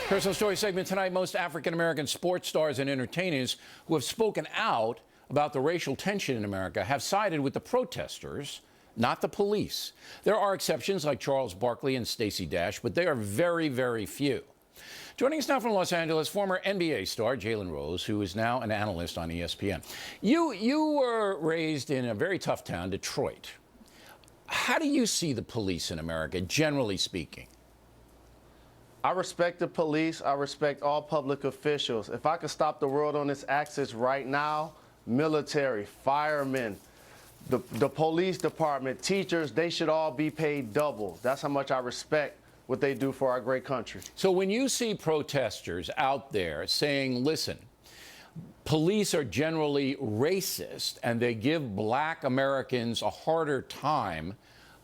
Personal Story segment tonight. Most African-American sports stars and entertainers who have spoken out about the racial tension in America have sided with the protesters, not the police. There are exceptions like Charles Barkley and Stacey Dash, but they are very, very few. Joining us now from Los Angeles, former NBA star Jalen Rose, who is now an analyst on ESPN. You were raised in a very tough town, Detroit. How do you see the police in America, generally speaking? I respect the police. I respect all public officials. If I could stop the world on its axis right now, military, firemen, the police department, teachers, they should all be paid double. That's how much I respect what they do for our great country. So when you see protesters out there saying, listen, police are generally racist and they give black Americans a harder time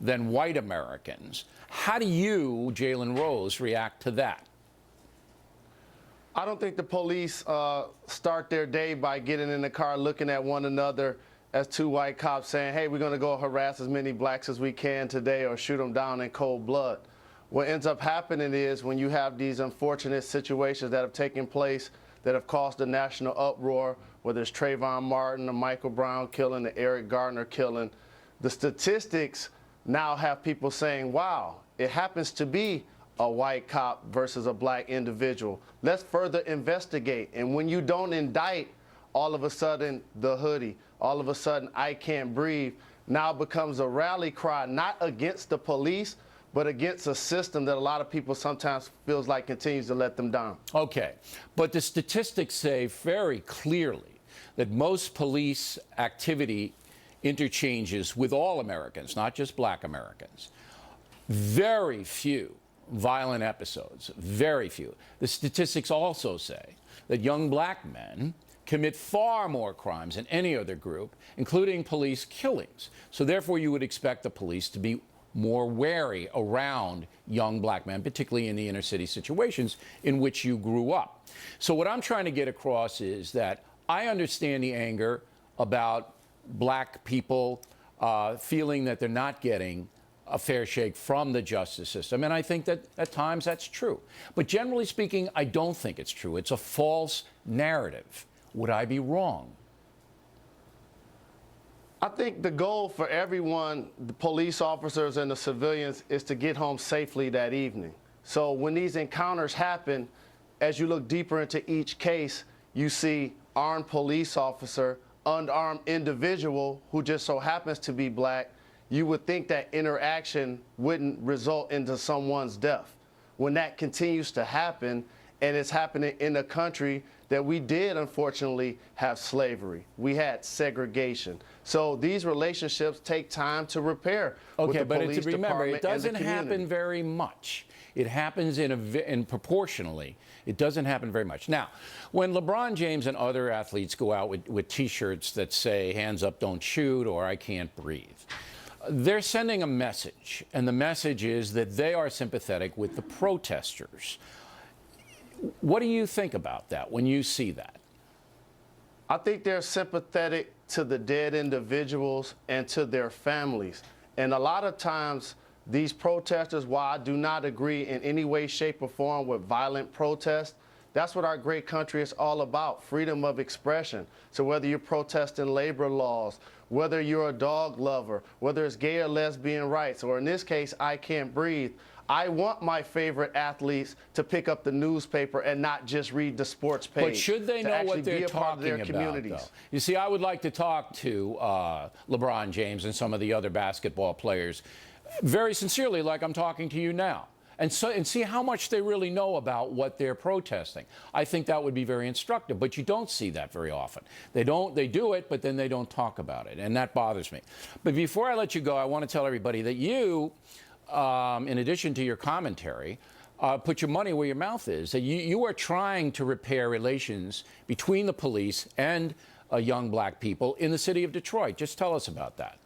than white Americans, how do you, Jalen Rose, react to that? I don't think the police start their day by getting in the car looking at one another as two white cops saying, hey, we're going to go harass as many blacks as we can today or shoot them down in cold blood. What ends up happening is when you have these unfortunate situations that have taken place that have caused a national uproar, whether it's Trayvon Martin, the Michael Brown killing, the Eric Gardner killing, the statistics now have people saying, wow, it happens to be a white cop versus a black individual. Let's further investigate. And when you don't indict, all of a sudden the hoodie, all of a sudden I can't breathe, now becomes a rally cry, not against the police, but against a system that a lot of people sometimes feels like continues to let them down. Okay, but the statistics say very clearly that most police activity interchanges with all Americans, not just black Americans. Very few violent episodes, very few. The statistics also say that young black men commit far more crimes than any other group, including police killings. So therefore you would expect the police to be more wary around young black men, particularly in the inner city situations in which you grew up. So what I'm trying to get across is that I understand the anger about black people feeling that they're not getting a fair shake from the justice system. And I think that at times that's true. But generally speaking, I don't think it's true. It's a false narrative. Would I be wrong? I think the goal for everyone, the police officers and the civilians, is to get home safely that evening. So when these encounters happen, as you look deeper into each case, you see armed police officer, unarmed individual who just so happens to be black. You would think that interaction wouldn't result into someone's death. When that continues to happen, and it's happening in a country that we did, unfortunately, have slavery. We had segregation. So these relationships take time to repair. Okay, with the but police remember, department it doesn't and the happen community. very much. It happens in proportionally. It doesn't happen very much. Now, when LeBron James and other athletes go out with T-shirts that say, hands up, don't shoot, or I can't breathe, they're sending a message, and the message is that they are sympathetic with the protesters. What do you think about that when you see that? I think they're sympathetic to the dead individuals and to their families. And a lot of times, these protesters, while I do not agree in any way, shape, or form with violent protest, that's what our great country is all about, freedom of expression. So whether you're protesting labor laws, whether you're a dog lover, whether it's gay or lesbian rights, or in this case, I can't breathe, I want my favorite athletes to pick up the newspaper and not just read the sports page. But should they know what they're talking about, though? You see, I would like to talk to LeBron James and some of the other basketball players very sincerely, like I'm talking to you now, and see how much they really know about what they're protesting. I think that would be very instructive, but you don't see that very often. They do it, but then they don't talk about it, and that bothers me. But before I let you go, I want to tell everybody that you, in addition to your commentary, put your money where your mouth is. That you are trying to repair relations between the police and young black people in the city of Detroit. Just tell us about that.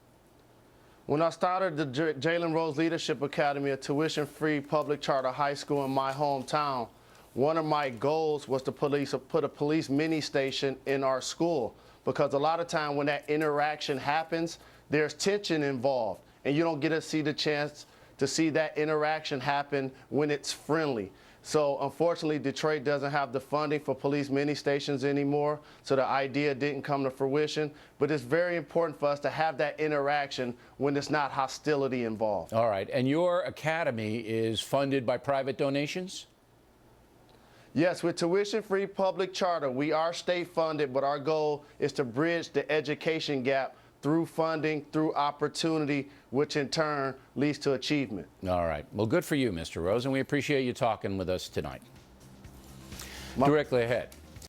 When I started the Jalen Rose Leadership Academy, a tuition-free public charter high school in my hometown, one of my goals was to put a police mini station in our school, because a lot of time when that interaction happens, there's tension involved, and you don't get to see the chance to see that interaction happen when it's friendly. So unfortunately, Detroit doesn't have the funding for police mini stations anymore, so the idea didn't come to fruition. But it's very important for us to have that interaction when there's not hostility involved. All right. And your academy is funded by private donations? Yes, with tuition-free public charter, we are state-funded, but our goal is to bridge the education gap through funding, through opportunity, which in turn leads to achievement. All right. Well, good for you, Mr. Rose, and we appreciate you talking with us tonight. Directly ahead.